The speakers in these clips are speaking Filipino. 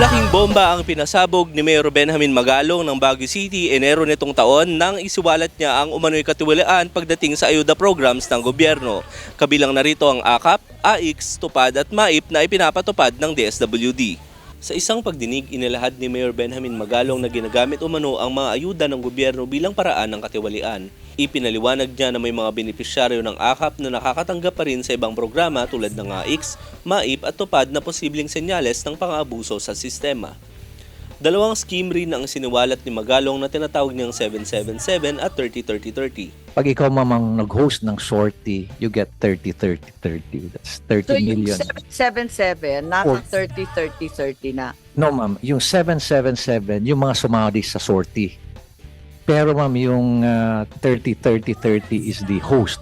Malaking bomba ang pinasabog ni Mayor Benjamin Magalong ng Baguio City Enero nitong taon nang isiwalat niya ang umano'y katiwalaan pagdating sa ayuda programs ng gobyerno. Kabilang narito ang AKAP, AIX, TUPAD at MAIP na ipinapatupad ng DSWD. Sa isang pagdinig, inilahad ni Mayor Benjamin Magalong na ginagamit umano ang mga ayuda ng gobyerno bilang paraan ng katiwalian. Ipinaliwanag niya na may mga benepisyaryo ng AKAP na nakakatanggap pa rin sa ibang programa tulad ng AIX, MAIP at TUPAD na posibleng senyales ng pang-abuso sa sistema. Dalawang scheme rin ang siniwalat ni Magalong na tinatawag niyang 777 at 30-30-30. Pag ikaw mamang nag-host ng sortie, you get 30-30-30. That's 30 million. So yung 777, nasa 30-30-30 na. No ma'am, yung 777, yung mga sumali sa sortie. Pero ma'am, yung 30-30-30 is the host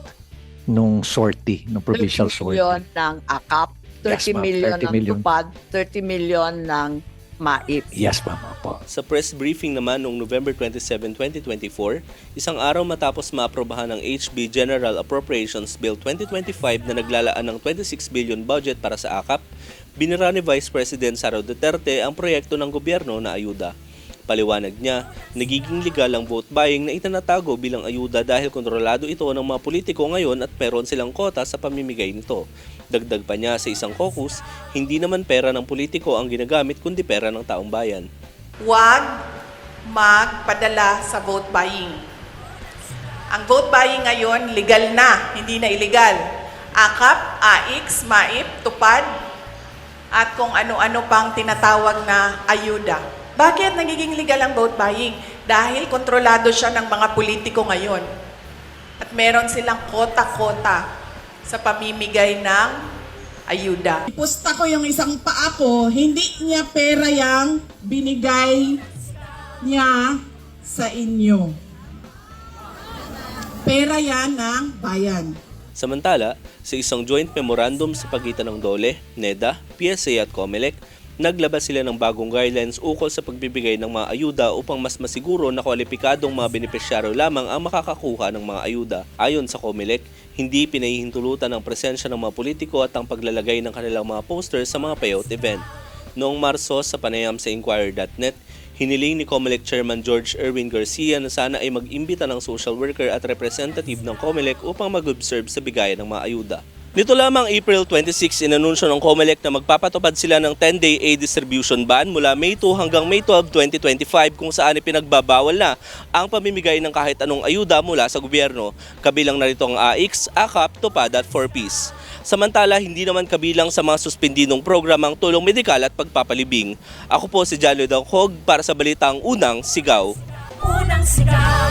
nung sortie, nung provincial 30 sortie. million ng AKAP, 30 Yes, ma'am. million 30 ng million. TUPAD, 30 million ng MAIP. Yes ma'am po. Sa press briefing naman noong November 27, 2024, isang araw matapos maaprobahan ng HB General Appropriations Bill 2025 na naglalaan ng 26 billion budget para sa AKAP, binira ni Vice President Sara Duterte ang proyekto ng gobyerno na ayuda. Paliwanag niya, nagiging legal ang vote buying na itinatago bilang ayuda dahil kontrolado ito ng mga politiko ngayon at meron silang kota sa pamimigay nito. Dagdag pa niya sa isang caucus, hindi naman pera ng politiko ang ginagamit kundi pera ng taong bayan. Huwag magpadala sa vote buying. Ang vote buying ngayon, legal na, hindi na illegal. AKAP, AIX, MAIP, TUPAD, at kung ano-ano pang tinatawag na ayuda. Bakit nagiging legal ang vote buying? Dahil kontrolado siya ng mga politiko ngayon. At meron silang kota-kota sa pamimigay ng ayuda. Ipusta ko yung isang paa ko, hindi niya pera yang binigay niya sa inyo. Pera yan ng bayan. Samantala, sa isang joint memorandum sa pagitan ng DOLE, NEDA, PSA at COMELEC, naglabas sila ng bagong guidelines ukol sa pagbibigay ng mga ayuda upang mas masiguro na kwalipikadong mga benepisyaryo lamang ang makakakuha ng mga ayuda. Ayon sa COMELEC, hindi pinahihintulutan ang presensya ng mga politiko at ang paglalagay ng kanilang mga posters sa mga payout event. Noong Marso sa panayam sa Inquirer.net, hiniling ni COMELEC Chairman George Erwin Garcia na sana ay mag-imbita ng social worker at representative ng COMELEC upang mag-observe sa bigayan ng mga ayuda. Nito lamang April 26, inanunsyo ng COMELEC na magpapatupad sila ng 10-day aid distribution ban mula May 2 hanggang May 12, 2025 kung saan ipinagbabawal na ang pamimigay ng kahit anong ayuda mula sa gobyerno. Kabilang narito ang AIX, AKAP, TUPAD at 4Ps. Samantala, hindi naman kabilang sa mga suspendidong programang tulong medikal at pagpapalibing. Ako po si Jalo Danghog para sa Balitang Unang Sigaw. Unang Sigaw.